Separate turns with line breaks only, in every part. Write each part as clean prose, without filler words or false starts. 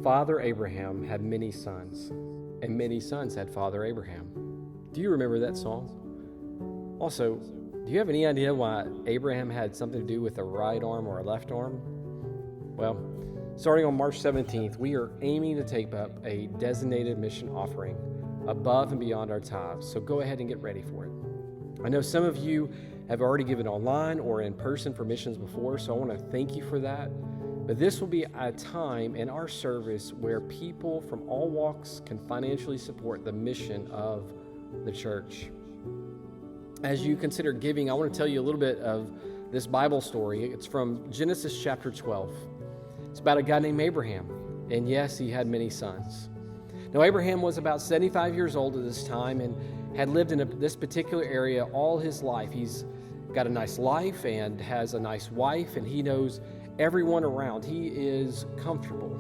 Father Abraham had many sons, and many sons had Father Abraham. Do you remember that song? Also, do you have any idea why Abraham had something to do with a right arm or a left arm? Well, starting on March 17th, we are aiming to take up a designated mission offering above and beyond our tithes, so go ahead and get ready for it. I know some of you have already given online or in person for missions before, so I want to thank you for that. But this will be a time in our service where people from all walks can financially support the mission of the church. As you consider giving, I want to tell you a little bit of this Bible story. It's from Genesis chapter 12. It's about a guy named Abraham, and yes, he had many sons. Now, Abraham was about 75 years old at this time and had lived in this particular area all his life. He's got a nice life and has a nice wife, and he knows everyone around. He is comfortable.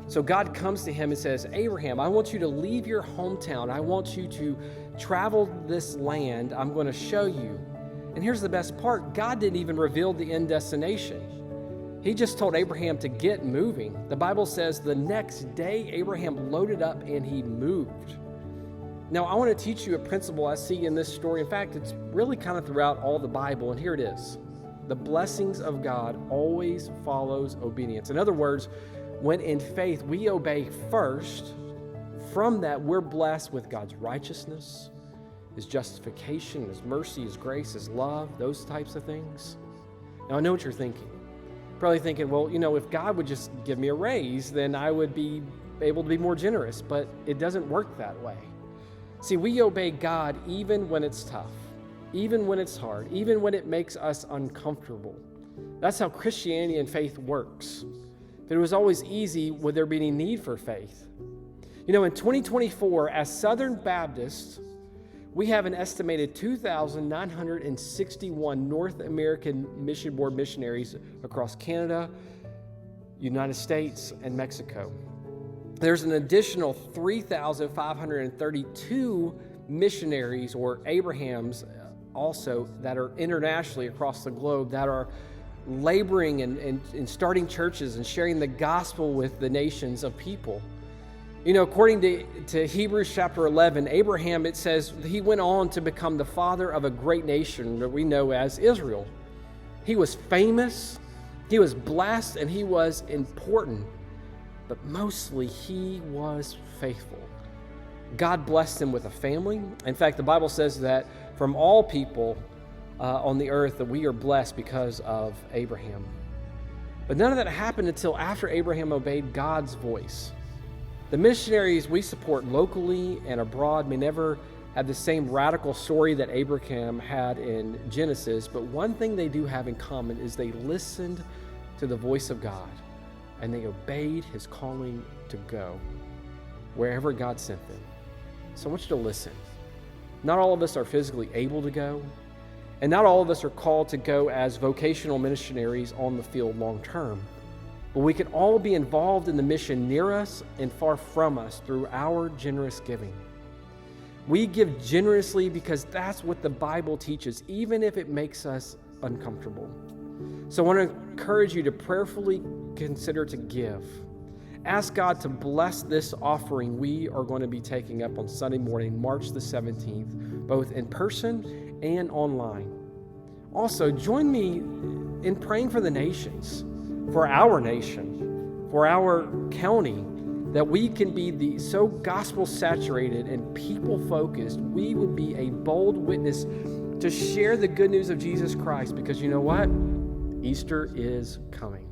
So God comes to him and says, Abraham, I want you to leave your hometown. I want you to travel this land. I'm going to show you. And here's the best part. God didn't even reveal the end destination. He just told Abraham to get moving. The Bible says the next day, Abraham loaded up and he moved. Now, I want to teach you a principle I see in this story. In fact, it's really kind of throughout all the Bible, and here it is. The blessings of God always follows obedience. In other words, when in faith we obey first, from that we're blessed with God's righteousness, His justification, His mercy, His grace, His love, those types of things. Now, I know what you're thinking. Probably thinking, well, if God would just give me a raise, then I would be able to be more generous. But it doesn't work that way. See, we obey God even when it's tough, even when it's hard, even when it makes us uncomfortable. That's how Christianity and faith works. If it was always easy, would there be any need for faith? In 2024, as Southern Baptists, we have an estimated 2,961 North American Mission Board missionaries across Canada, United States, and Mexico. There's an additional 3,532 missionaries or Abrahams also that are internationally across the globe that are laboring and starting churches and sharing the gospel with the nations of people. According to Hebrews chapter 11, Abraham, it says he went on to become the father of a great nation that we know as Israel. He was famous, he was blessed, and he was important, but mostly he was faithful. God blessed him with a family. In fact, the Bible says that from all people on the earth that we are blessed because of Abraham. But none of that happened until after Abraham obeyed God's voice. The missionaries we support locally and abroad may never have the same radical story that Abraham had in Genesis, but one thing they do have in common is they listened to the voice of God and they obeyed His calling to go wherever God sent them. So I want you to listen. Not all of us are physically able to go, and not all of us are called to go as vocational missionaries on the field long term. But we can all be involved in the mission near us and far from us through our generous giving. We give generously because that's what the Bible teaches, even if it makes us uncomfortable. So I want to encourage you to prayerfully consider to give. Ask God to bless this offering we are going to be taking up on Sunday morning, March the 17th, both in person and online. Also, join me in praying for the nations, for our nation, for our county, that we can be so gospel-saturated and people-focused, we would be a bold witness to share the good news of Jesus Christ, because you know what? Easter is coming.